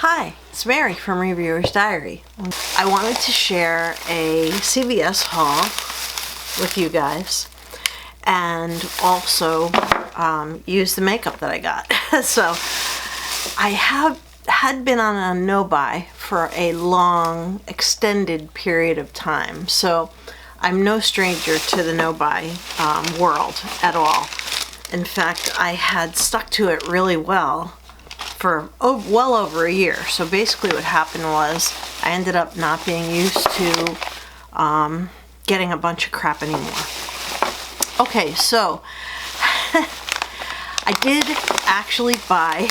Hi, it's Mary from Reviewer's Diary. I wanted to share a CVS haul with you guys and also use the makeup that I got. So I had been on a no-buy for a long, extended period of time. So I'm no stranger to the no-buy world at all. In fact, I had stuck to it really well for well over a year. So basically what happened was I ended up not being used to getting a bunch of crap anymore. Okay, so I did actually buy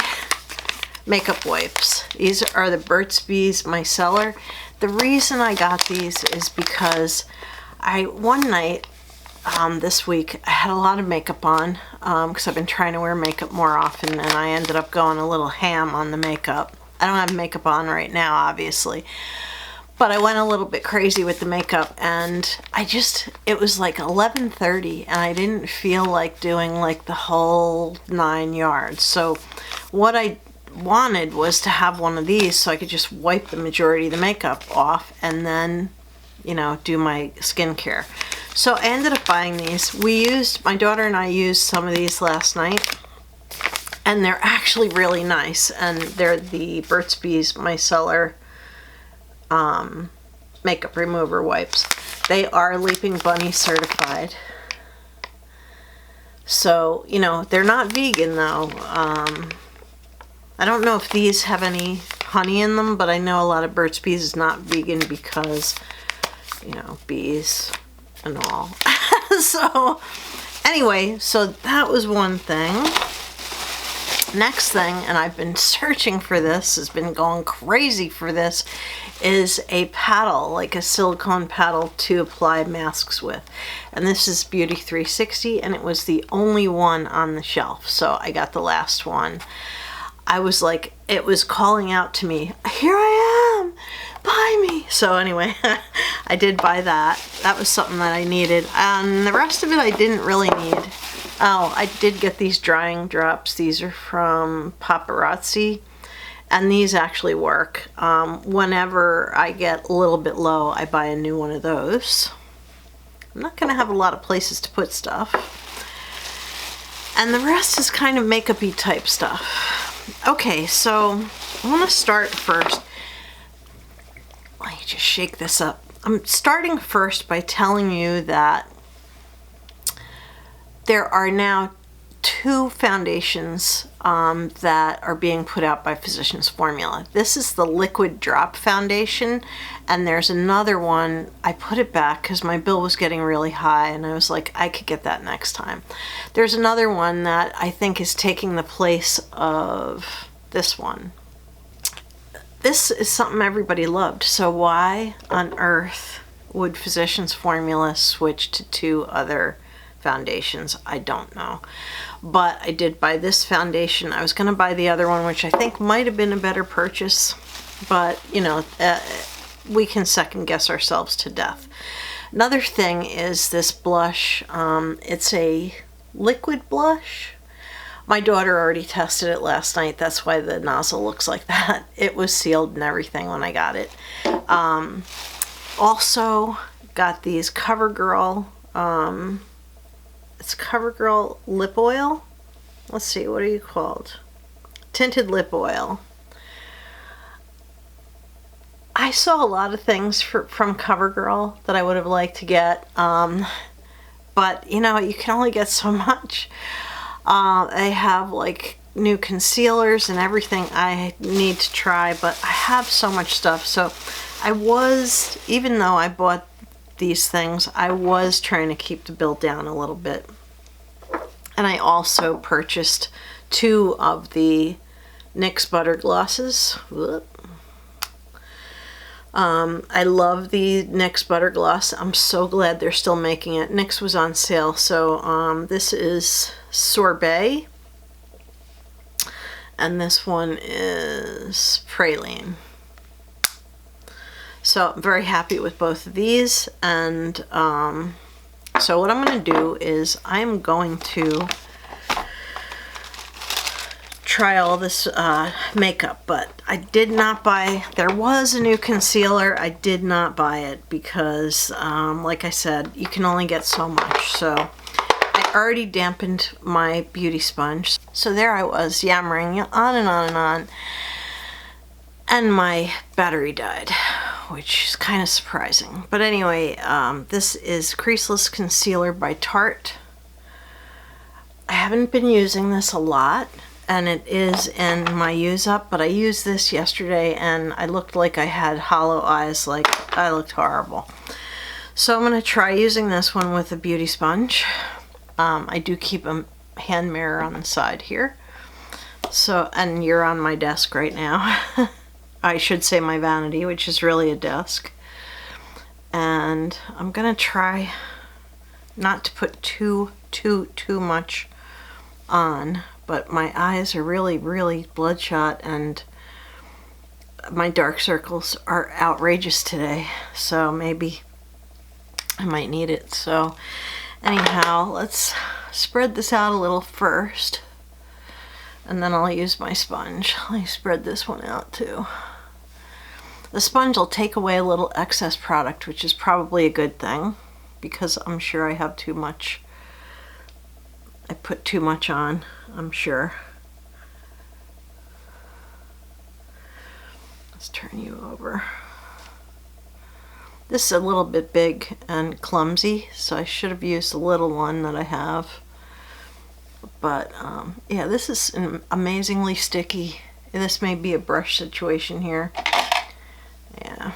makeup wipes. These are the Burt's Bees Micellar. The reason I got these is because one night this week I had a lot of makeup on because I've been trying to wear makeup more often, and I ended up going a little ham on the makeup. I don't have makeup on right now, obviously, but I went a little bit crazy with the makeup, and it was like 11:30 and I didn't feel like doing like the whole 9 yards. So what I wanted was to have one of these so I could just wipe the majority of the makeup off and then, you know, do my skincare. So I ended up buying these. My daughter and I used some of these last night, and they're actually really nice. And they're the Burt's Bees Micellar makeup remover wipes. They are Leaping Bunny certified. So, you know, they're not vegan though. I don't know if these have any honey in them, but I know a lot of Burt's Bees is not vegan because, you know, bees and all. So anyway, so that was one thing. Next thing, and I've been searching for this, has been going crazy for this, is a paddle, like a silicone paddle to apply masks with. And this is Beauty 360, and it was the only one on the shelf, so I got the last one. I was like, it was calling out to me, here I am, buy me. So anyway, I did buy that. That was something that I needed. And the rest of it I didn't really need. Oh, I did get these drying drops. These are from Paparazzi, and these actually work. Whenever I get a little bit low, I buy a new one of those. I'm not gonna have a lot of places to put stuff. And the rest is kind of makeup-y type stuff. Okay, so I want to start first. Let me just shake this up. I'm starting first by telling you that there are now 2 foundations that are being put out by Physicians Formula. This is the Liquid Drop Foundation, and there's another one. I put it back because my bill was getting really high, and I was like, I could get that next time. There's another one that I think is taking the place of this one. This is something everybody loved, so why on earth would Physicians Formula switch to 2 other foundations? I don't know. But I did buy this foundation. I was going to buy the other one, which I think might have been a better purchase, but you know, we can second guess ourselves to death. Another thing is this blush. It's a liquid blush. My daughter already tested it last night. That's why the nozzle looks like that. It was sealed and everything when I got it. Also got these CoverGirl, it's CoverGirl lip oil. Let's see, what are you called? Tinted lip oil. I saw a lot of things from CoverGirl that I would have liked to get, but you know, you can only get so much. They have like new concealers and everything I need to try, but I have so much stuff. So even though I bought these things, I was trying to keep the bill down a little bit. And I also purchased 2 of the NYX Butter Glosses. Whoop. I love the NYX Butter Gloss. I'm so glad they're still making it. NYX was on sale, so this is Sorbet, and this one is Praline. So I'm very happy with both of these, and so what I'm going to do is I'm going to try all this makeup, but I did not buy, there was a new concealer. I did not buy it because, like I said, you can only get so much. So I already dampened my beauty sponge. So there I was yammering on and on and on. And my battery died, which is kind of surprising. But anyway, this is Creaseless Concealer by Tarte. I haven't been using this a lot, and it is in my use up, but I used this yesterday and I looked like I had hollow eyes, like I looked horrible. So I'm going to try using this one with a beauty sponge. I do keep a hand mirror on the side here. So, and you're on my desk right now. I should say my vanity, which is really a desk. And I'm gonna try not to put too much on, but my eyes are really bloodshot and my dark circles are outrageous today. So maybe I might need it. So anyhow, let's spread this out a little first. And then I'll use my sponge. Let me spread this one out too. The sponge will take away a little excess product, which is probably a good thing because I'm sure I have too much. I put too much on, I'm sure. Let's turn you over. This is a little bit big and clumsy, so I should have used the little one that I have. But yeah, this is amazingly sticky. This may be a brush situation here. Yeah.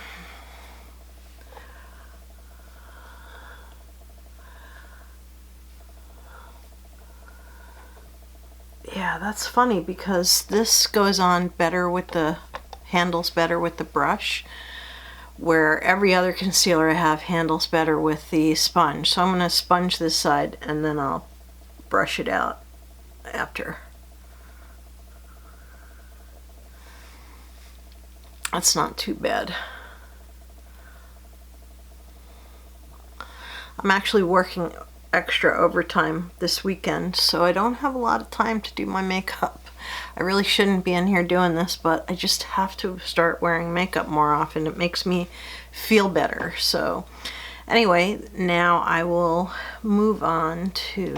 Yeah, that's funny because this goes on better with the, handles better with the brush, where every other concealer I have handles better with the sponge. So I'm going to sponge this side and then I'll brush it out after. That's not too bad. I'm actually working extra overtime this weekend, so I don't have a lot of time to do my makeup. I really shouldn't be in here doing this, but I just have to start wearing makeup more often. It makes me feel better. So anyway, now I will move on to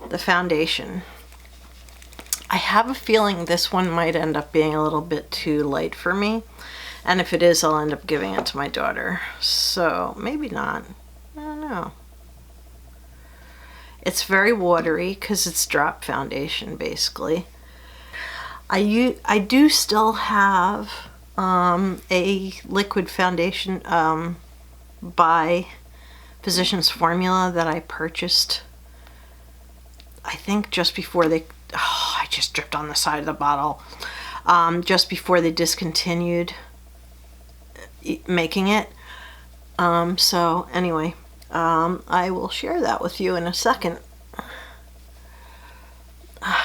the foundation. I have a feeling this one might end up being a little bit too light for me, and if it is, I'll end up giving it to my daughter. So maybe not. I don't know. It's very watery because it's drop foundation basically. I do still have a liquid foundation by Physicians Formula that I purchased, I think just before they, oh, I just dripped on the side of the bottle, just before they discontinued making it. So anyway, I will share that with you in a second.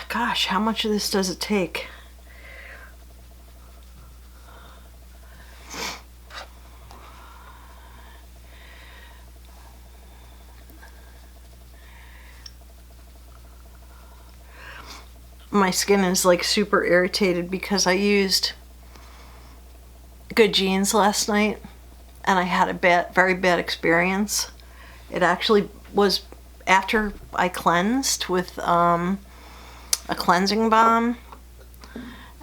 Gosh, how much of this does it take? My skin is like super irritated because I used Good Genes last night and I had a very bad experience. It actually was after I cleansed with a cleansing balm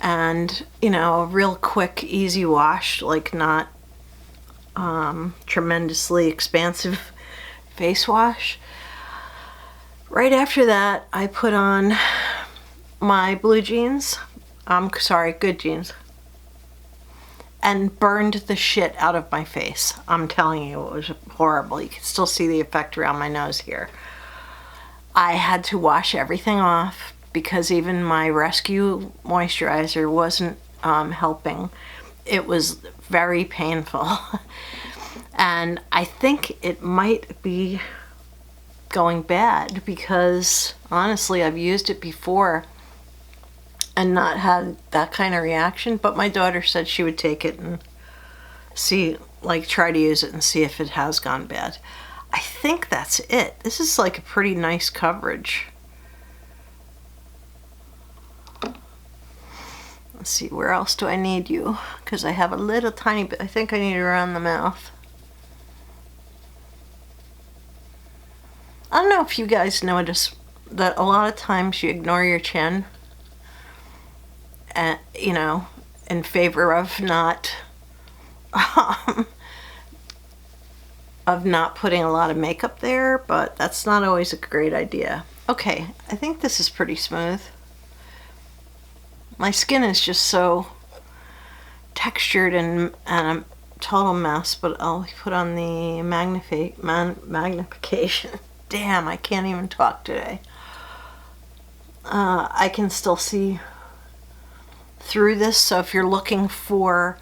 and, you know, a real quick, easy wash, like not tremendously expansive face wash. Right after that, I put on my blue jeans, Good Genes, and burned the shit out of my face. I'm telling you, it was horrible. You can still see the effect around my nose here. I had to wash everything off because even my Rescue moisturizer wasn't helping. It was very painful. And I think it might be going bad because honestly, I've used it before and not had that kind of reaction, but my daughter said she would take it and see, like try to use it and see if it has gone bad. I think that's it. This is like a pretty nice coverage. Let's see, where else do I need you? Because I have a little tiny bit. I think I need it around the mouth. I don't know if you guys notice that a lot of times you ignore your chin, and, you know, in favor of not putting a lot of makeup there, but that's not always a great idea. Okay, I think this is pretty smooth. My skin is just so textured and a total mess, but I'll put on the magnification. Damn, I can't even talk today. I can still see through this, so if you're looking for,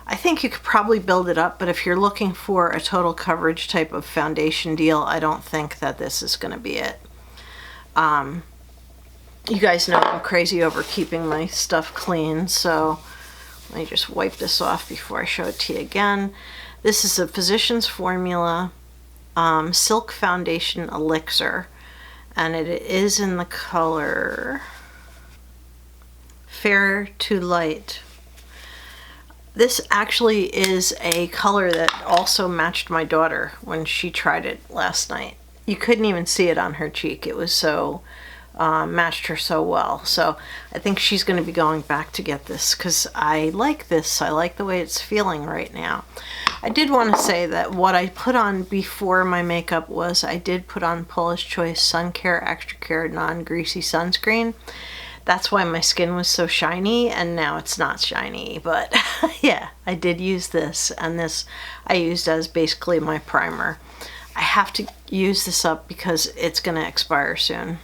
I think you could probably build it up, but if you're looking for a total coverage type of foundation deal, I don't think that this is going to be it. You guys know I'm crazy over keeping my stuff clean, so let me just wipe this off before I show it to you again. This is a Physicians Formula Silk Foundation Elixir, and it is in the color Fair to Light. This actually is a color that also matched my daughter when she tried it last night. You couldn't even see it on her cheek. It was so matched her so well. So I think she's going to be going back to get this because I like this. I like the way it's feeling right now. I did want to say that what I put on before my makeup was I did put on Paula's Choice Sun Care Extra Care Non-Greasy Sunscreen. That's why my skin was so shiny, and now it's not shiny, but yeah, I did use this, and this I used as basically my primer. I have to use this up because it's going to expire soon.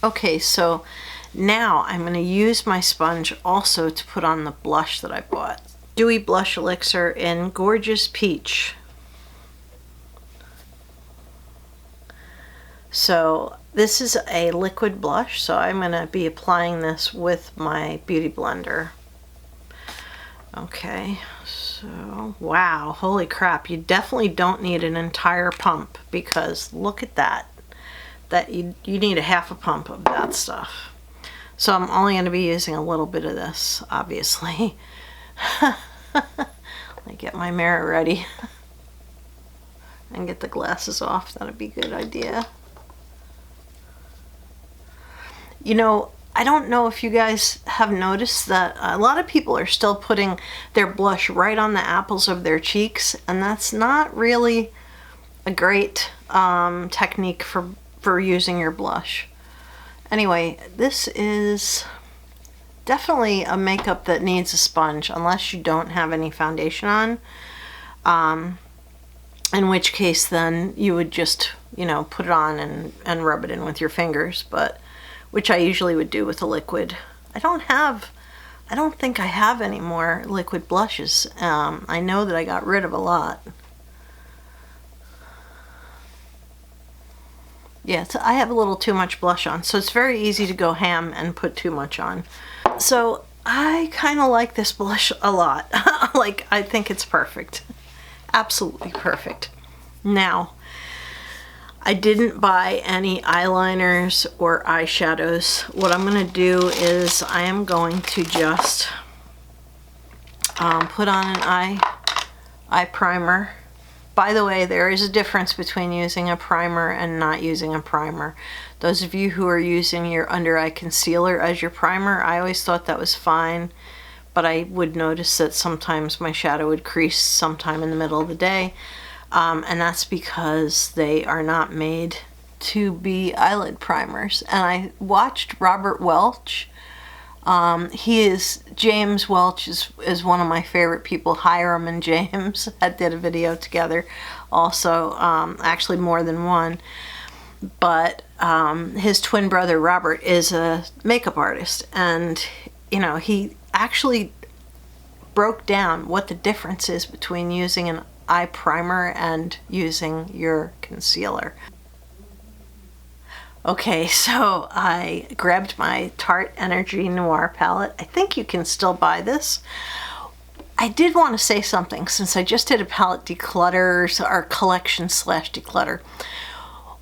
Okay, so now I'm going to use my sponge also to put on the blush that I bought. Dewy Blush Elixir in Gorgeous Peach. So this is a liquid blush, so I'm going to be applying this with my Beauty Blender. Okay, so wow, holy crap, you definitely don't need an entire pump because look at that. You need a half a pump of that stuff. So I'm only going to be using a little bit of this, obviously. Let me get my mirror ready and get the glasses off. That'd be a good idea. You know, I don't know if you guys have noticed that a lot of people are still putting their blush right on the apples of their cheeks, and that's not really a great technique for using your blush. Anyway, this is definitely a makeup that needs a sponge unless you don't have any foundation on. In which case then you would just, you know, put it on and rub it in with your fingers, but which I usually would do with a liquid. I don't think I have any more liquid blushes. I know that I got rid of a lot. Yeah, so I have a little too much blush on, so it's very easy to go ham and put too much on. So I kind of like this blush a lot. Like, I think it's perfect. Absolutely perfect. Now, I didn't buy any eyeliners or eyeshadows. What I'm going to do is I am going to just put on an eye primer. By the way, there is a difference between using a primer and not using a primer. Those of you who are using your under eye concealer as your primer, I always thought that was fine, but I would notice that sometimes my shadow would crease sometime in the middle of the day, and that's because they are not made to be eyelid primers. And I watched Robert Welch. James Welch is one of my favorite people. Hiram and James did a video together also, actually more than one, but his twin brother Robert is a makeup artist, and you know, he actually broke down what the difference is between using an eye primer and using your concealer. Okay, so I grabbed my Tarte Energy Noir palette. I think you can still buy this. I did want to say something since I just did a palette declutter or collection / declutter.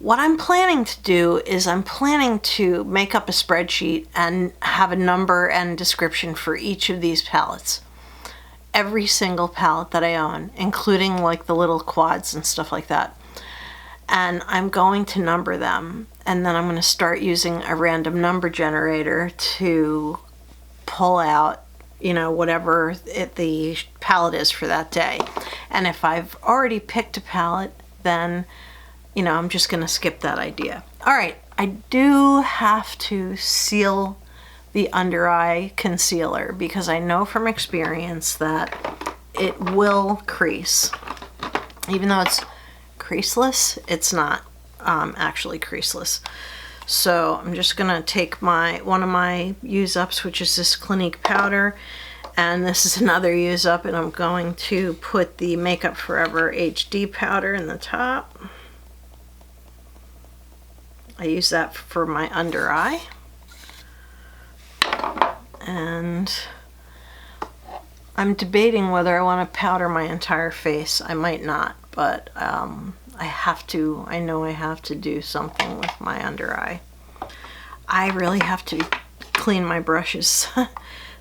What I'm planning to do is I'm planning to make up a spreadsheet and have a number and description for each of these palettes. Every single palette that I own, including like the little quads and stuff like that. And I'm going to number them, and then I'm going to start using a random number generator to pull out, you know, whatever the palette is for that day. And if I've already picked a palette, then, you know, I'm just going to skip that idea. All right, I do have to seal the under eye concealer because I know from experience that it will crease. Even though it's creaseless, it's not actually creaseless. So I'm just gonna take one of my use ups, which is this Clinique powder, and this is another use up, and I'm going to put the Makeup Forever HD powder in the top. I use that for my under eye. And I'm debating whether I want to powder my entire face. I might not, but I have to. I know I have to do something with my under eye. I really have to clean my brushes.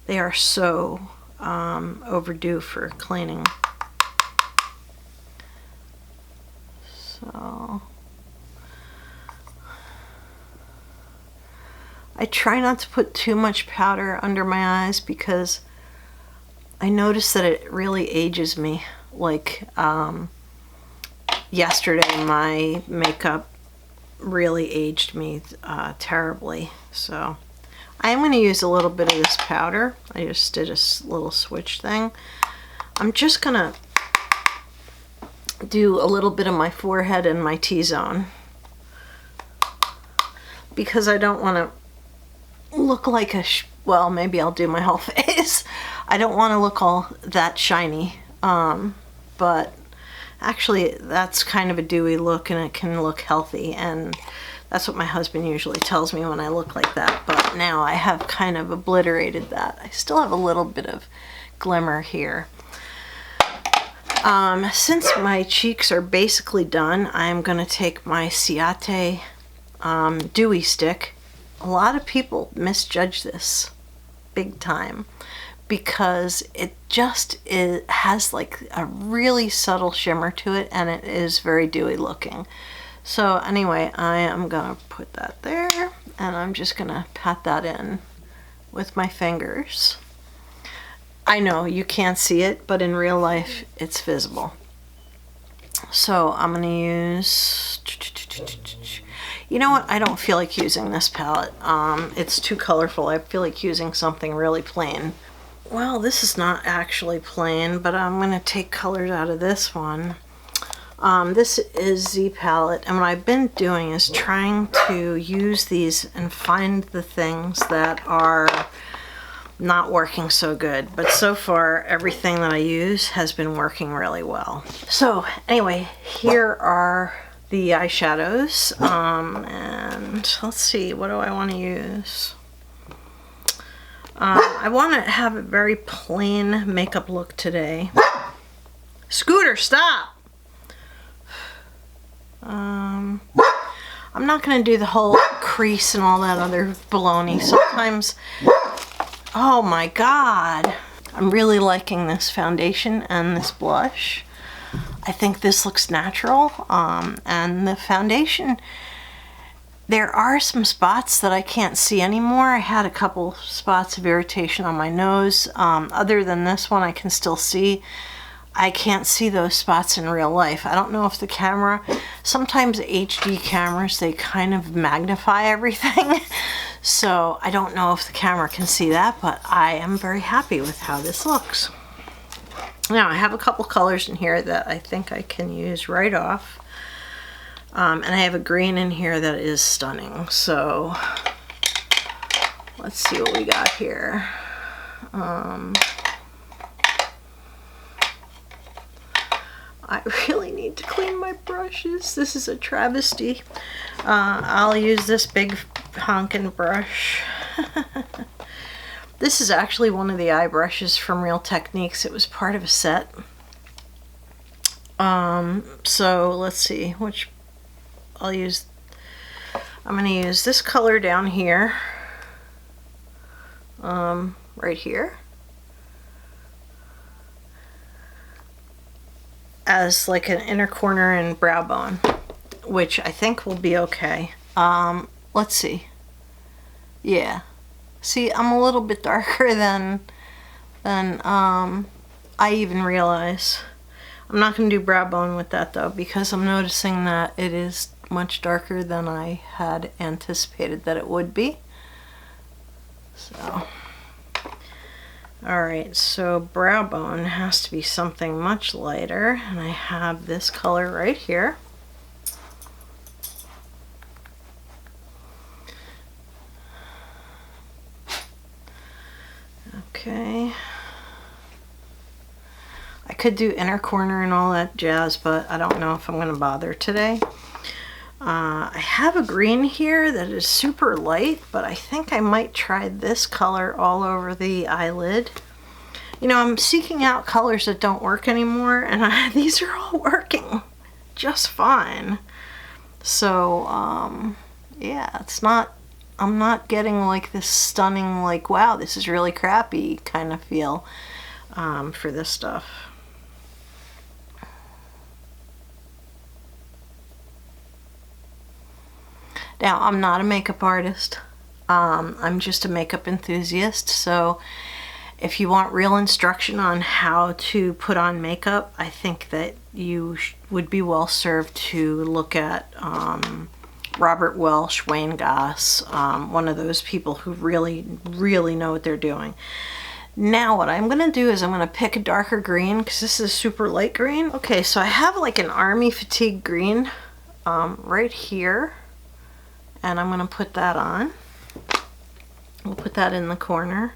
They are so overdue for cleaning. So I try not to put too much powder under my eyes because I notice that it really ages me. Like yesterday, my makeup really aged me terribly. So I'm going to use a little bit of this powder. I just did a little switch thing. I'm just going to do a little bit of my forehead and my T-zone because I don't want to look like well, maybe I'll do my whole face. I don't want to look all that shiny, but actually that's kind of a dewy look and it can look healthy, and that's what my husband usually tells me when I look like that, but now I have kind of obliterated that. I still have a little bit of glimmer here. Since my cheeks are basically done, I'm going to take my Ciate Dewy Stick. A lot of people misjudge this big time because it has like a really subtle shimmer to it, and it is very dewy looking. So anyway, I am gonna put that there, and I'm just gonna pat that in with my fingers. I know you can't see it, but in real life it's visible. So I'm gonna use, you know what, I don't feel like using this palette. It's too colorful. I feel like using something really plain. Well, this is not actually plain, but I'm going to take colors out of this one. This is Z palette, and what I've been doing is trying to use these and find the things that are not working so good. But so far, everything that I use has been working really well. So anyway, here are the eyeshadows, and let's see, what do I want to use? I want to have a very plain makeup look today. Scooter, stop! I'm not going to do the whole crease and all that other baloney. Sometimes, oh my god, I'm really liking this foundation and this blush. I think this looks natural, and the foundation, there are some spots that I can't see anymore. I had a couple spots of irritation on my nose. Other than this one, I can still see. I can't see those spots in real life. I don't know if the camera, sometimes HD cameras, they kind of magnify everything. So I don't know if the camera can see that, but I am very happy with how this looks. Now I have a couple colors in here that I think I can use right off. And I have a green in here that is stunning. So let's see what we got here. I really need to clean my brushes. This is a travesty. I'll use this big honkin' brush. This is actually one of the eye brushes from Real Techniques. It was part of a set. So let's see, which I'll use I'm going to use this color down here, right here, as like an inner corner and brow bone, which I think will be okay. Let's see. Yeah. See, I'm a little bit darker than I even realize. I'm not going to do brow bone with that though, because I'm noticing that it is much darker than I had anticipated that it would be. So, alright, so brow bone has to be something much lighter, and I have this color right here. Okay. I could do inner corner and all that jazz, but I don't know if I'm going to bother today. I have a green here that is super light, but I think I might try this color all over the eyelid. You know, I'm seeking out colors that don't work anymore, and these are all working just fine. So, yeah, it's not, I'm not getting like this stunning, like, wow, this is really crappy kind of feel for this stuff. Now, I'm not a makeup artist. I'm just a makeup enthusiast, so if you want real instruction on how to put on makeup, I think that you would be well served to look at Robert Welsh, Wayne Goss, one of those people who really, really know what they're doing. Now what I'm going to do is I'm going to pick a darker green, because this is a super light green. Okay, so I have like an army fatigue green right here, and I'm going to put that on. We'll put that in the corner.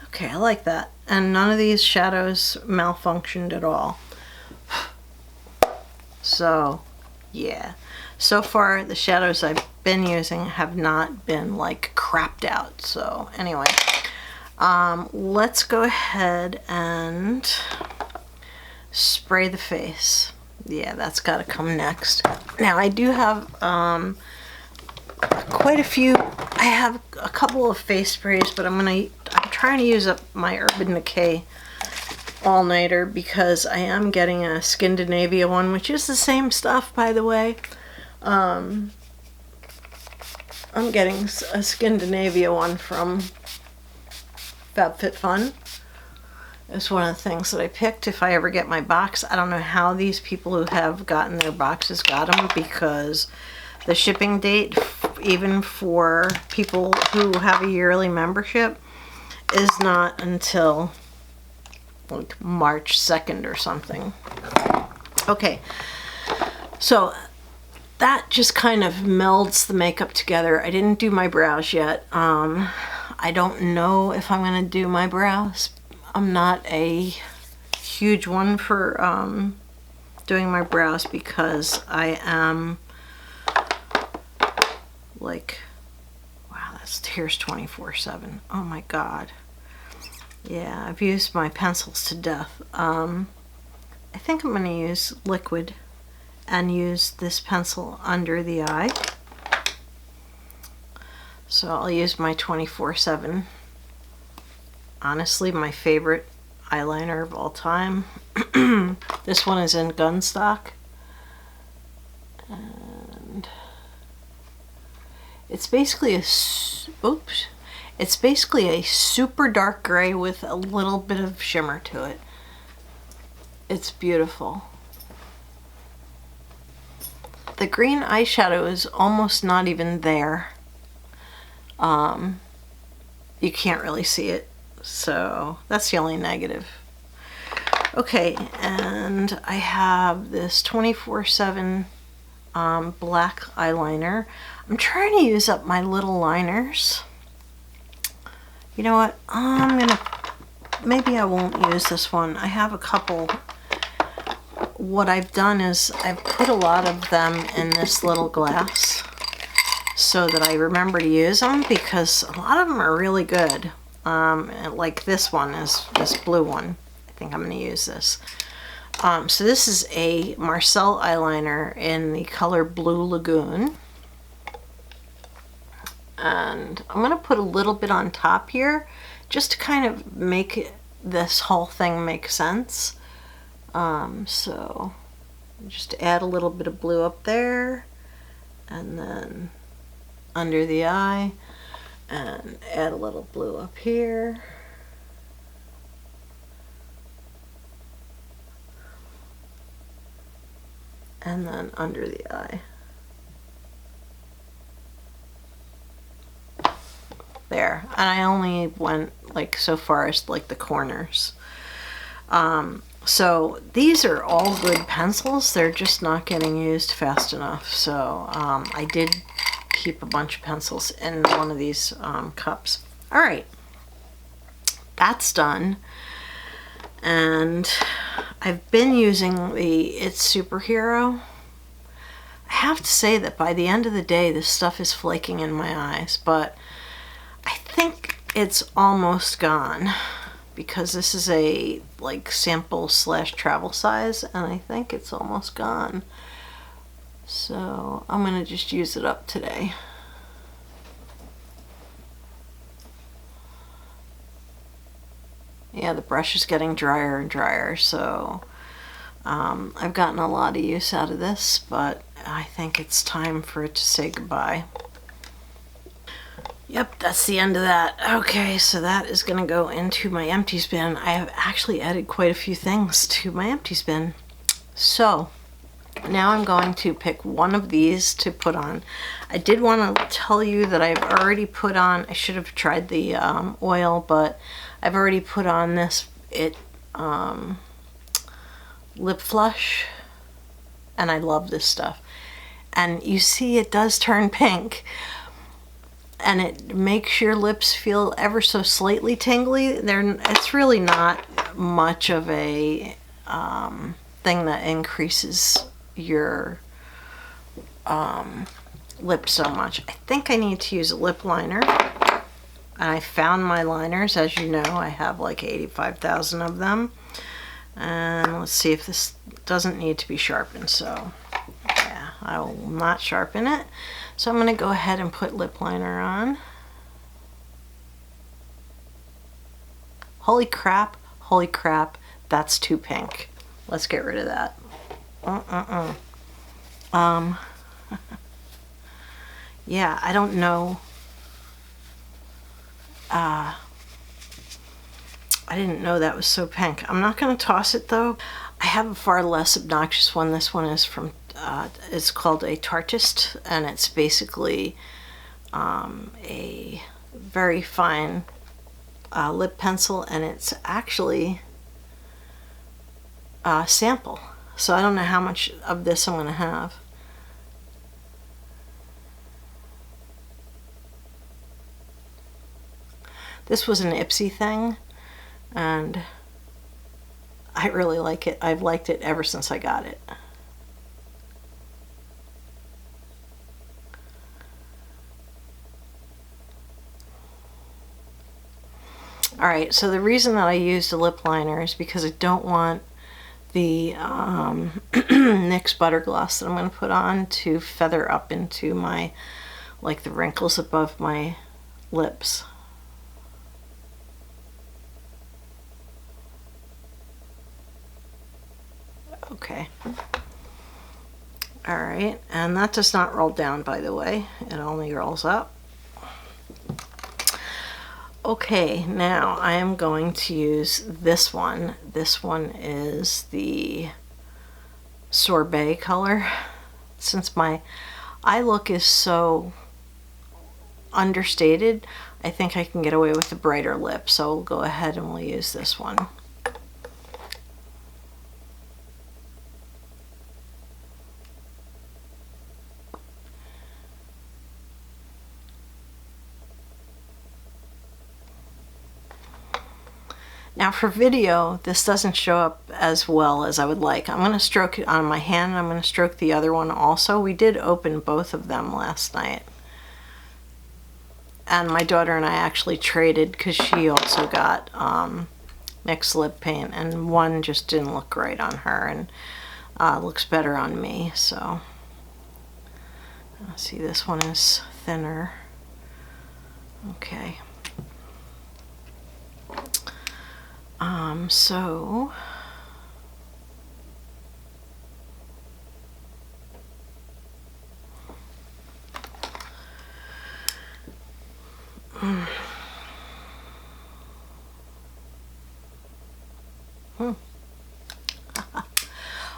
Okay, I like that. And none of these shadows malfunctioned at all. So, yeah. So far, the shadows I've been using have not been like crapped out. So, anyway, let's go ahead and spray the face. Yeah, that's got to come next. Now, I do have quite a few. I have a couple of face sprays, but I'm trying to use up my Urban Decay all-nighter, because I am getting a Skindinavia one, which is the same stuff, by the way. I'm getting a Skindinavia one from FabFitFun. It's one of the things that I picked if I ever get my box. I don't know how these people who have gotten their boxes got them, because the shipping date, even for people who have a yearly membership, is not until like March 2nd or something. Okay, so that just kind of melds the makeup together. I didn't do my brows yet. I don't know if I'm going to do my brows. I'm not a huge one for doing my brows, because I am like, wow, here's 24/7. Oh my god. Yeah, I've used my pencils to death. I think I'm going to use liquid and use this pencil under the eye. So I'll use my 24/7. Honestly, my favorite eyeliner of all time. This one is in Gunstock. And it's basically it's basically a super dark gray with a little bit of shimmer to it. It's beautiful. The green eyeshadow is almost not even there. You can't really see it, so that's the only negative. Okay, and I have this 24/7 black eyeliner. I'm trying to use up my little liners. You know what? Maybe I won't use this one. I have a couple. What I've done is I've put a lot of them in this little glass. so that I remember to use them, because a lot of them are really good. Like this one is this blue one. I think I'm going to use this. So this is a Marcel eyeliner in the color Blue Lagoon. And I'm going to put a little bit on top here just to kind of make this whole thing make sense. So just add a little bit of blue up there, and then under the eye, and add a little blue up here. And then under the eye. There. And I only went like so far as like the corners. So these are all good pencils. They're just not getting used fast enough. So I did keep a bunch of pencils in one of these cups. All right, that's done. And I've been using the It's Superhero. I have to say that by the end of the day, this stuff is flaking in my eyes, but I think it's almost gone, because this is a like sample / travel size, and I think it's almost gone. So I'm gonna just use it up today. Yeah, the brush is getting drier and drier, so I've gotten a lot of use out of this, but I think it's time for it to say goodbye. Yep, that's the end of that. Okay, so that is going to go into my empties bin. I have actually added quite a few things to my empties bin. So now I'm going to pick one of these to put on. I did want to tell you that I've already put on, I should have tried the oil, but I've already put on this lip flush, and I love this stuff. And you see it does turn pink, and it makes your lips feel ever so slightly tingly. It's really not much of a thing that increases your lips so much. I think I need to use a lip liner. And I found my liners. As you know, I have like 85,000 of them. And let's see if this doesn't need to be sharpened. So yeah, I will not sharpen it. So I'm going to go ahead and put lip liner on. Holy crap, that's too pink. Let's get rid of that. Yeah, I don't know. I didn't know that was so pink. I'm not going to toss it though. I have a far less obnoxious one. This one is from, it's called a Tartist, and it's basically a very fine lip pencil, and it's actually a sample. So I don't know how much of this I'm going to have. This was an Ipsy thing, and I really like it. I've liked it ever since I got it. Alright, so the reason that I used a lip liner is because I don't want the NYX Butter Gloss that I'm going to put on to feather up into my, like the wrinkles above my lips. Okay. Alright, and that does not roll down, by the way. It only rolls up. Okay, now I am going to use this one. This one is the Sorbet color. Since my eye look is so understated, I think I can get away with a brighter lip, so we'll go ahead and we'll use this one. Now for video, this doesn't show up as well as I would like. I'm going to stroke it on my hand, and I'm going to stroke the other one also. We did open both of them last night. And my daughter and I actually traded because she also got mixed lip paint, and one just didn't look right on her, and looks better on me. So see, this one is thinner. Okay. So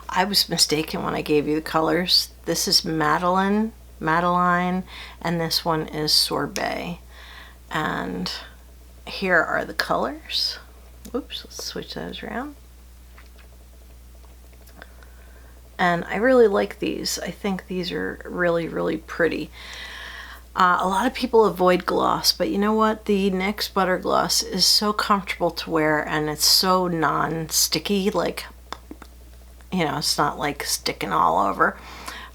I was mistaken when I gave you the colors. This is Madeline, and this one is Sorbet. And here are the colors. Oops, let's switch those around. And I really like these. I think these are really, really pretty. A lot of people avoid gloss, but you know what? The NYX Butter Gloss is so comfortable to wear, and it's so non-sticky, like, you know, it's not like sticking all over,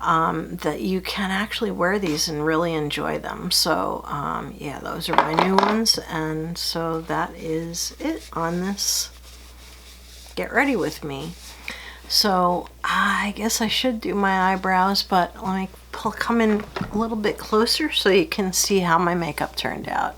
that you can actually wear these and really enjoy them. So yeah, those are my new ones, and so that is it on this Get Ready With Me. So I guess I should do my eyebrows, but let me come in a little bit closer so you can see how my makeup turned out.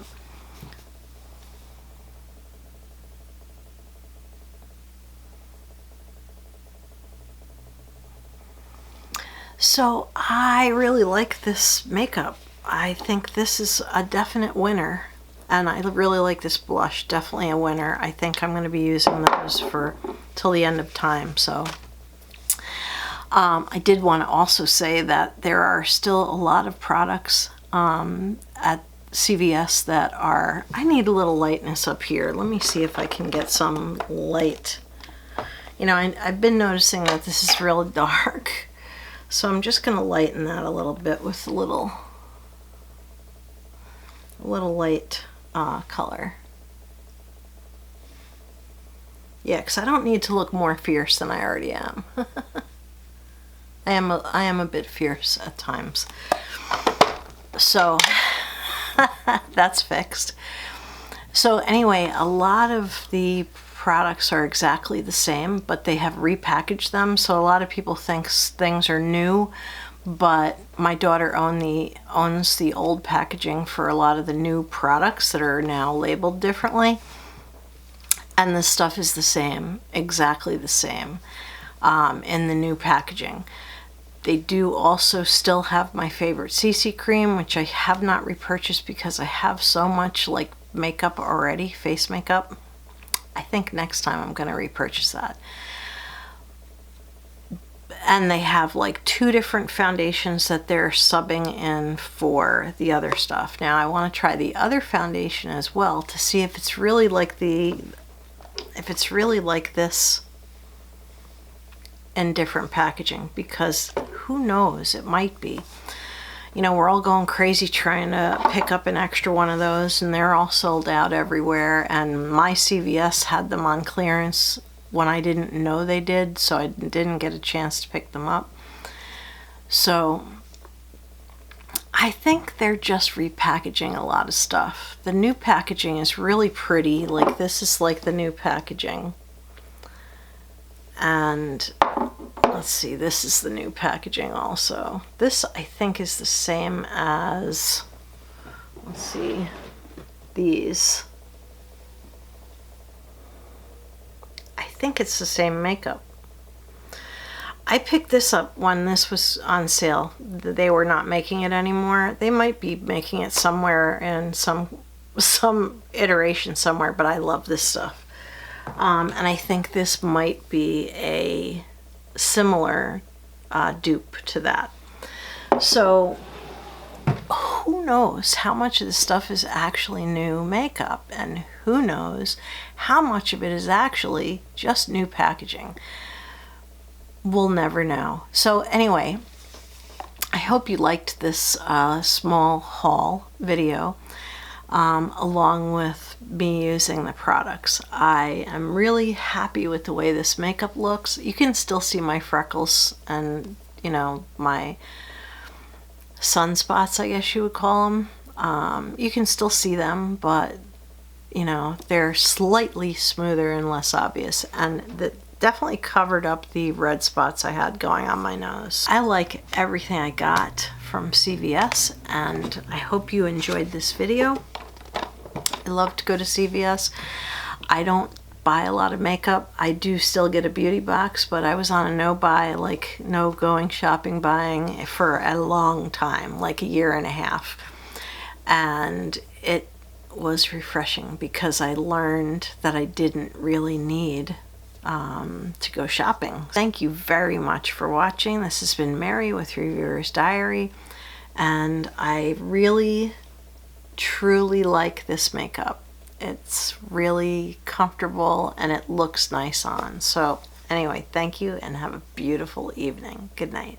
So I really like this makeup. I think this is a definite winner, and I really like this blush, definitely a winner. I think I'm going to be using those for till the end of time. So I did want to also say that there are still a lot of products at CVS that are, I need a little lightness up here. Let me see if I can get some light. You know, I've been noticing that this is really dark, so I'm just going to lighten that a little bit with a little light color. Yeah, because I don't need to look more fierce than I already am. I am a bit fierce at times. So that's fixed. So anyway, a lot of the products are exactly the same, but they have repackaged them. So a lot of people think things are new, but my daughter owns the old packaging for a lot of the new products that are now labeled differently. And the stuff is the same, exactly the same, in the new packaging. They do also still have my favorite CC cream, which I have not repurchased because I have so much like makeup already, face makeup. I think next time I'm going to repurchase that. And they have like 2 different foundations that they're subbing in for the other stuff. Now I want to try the other foundation as well to see if it's really like this in different packaging, because who knows, it might be. You know, we're all going crazy trying to pick up an extra one of those, and they're all sold out everywhere, and my CVS had them on clearance when I didn't know they did, so I didn't get a chance to pick them up. So I think they're just repackaging a lot of stuff. The new packaging is really pretty. Like, this is like the new packaging. And let's see, this is the new packaging also. This, I think, is the same as, let's see, these. I think it's the same makeup. I picked this up when this was on sale. They were not making it anymore. They might be making it somewhere in some iteration somewhere, but I love this stuff. And I think this might be a similar dupe to that. So who knows how much of this stuff is actually new makeup, and who knows how much of it is actually just new packaging. We'll never know. So anyway, I hope you liked this small haul video, along with me using the products. I am really happy with the way this makeup looks. You can still see my freckles and, you know, my sunspots, I guess you would call them. You can still see them, but you know, they're slightly smoother and less obvious, and that definitely covered up the red spots I had going on my nose. I like everything I got from CVS, and I hope you enjoyed this video. I love to go to CVS. I don't buy a lot of makeup. I do still get a beauty box, but I was on a no buy, like no going shopping buying for a long time, like a year and a half. And it was refreshing because I learned that I didn't really need to go shopping. Thank you very much for watching. This has been Mary with Reviewer's Diary, and I really truly like this makeup. It's really comfortable and it looks nice on. So anyway, thank you and have a beautiful evening. Good night.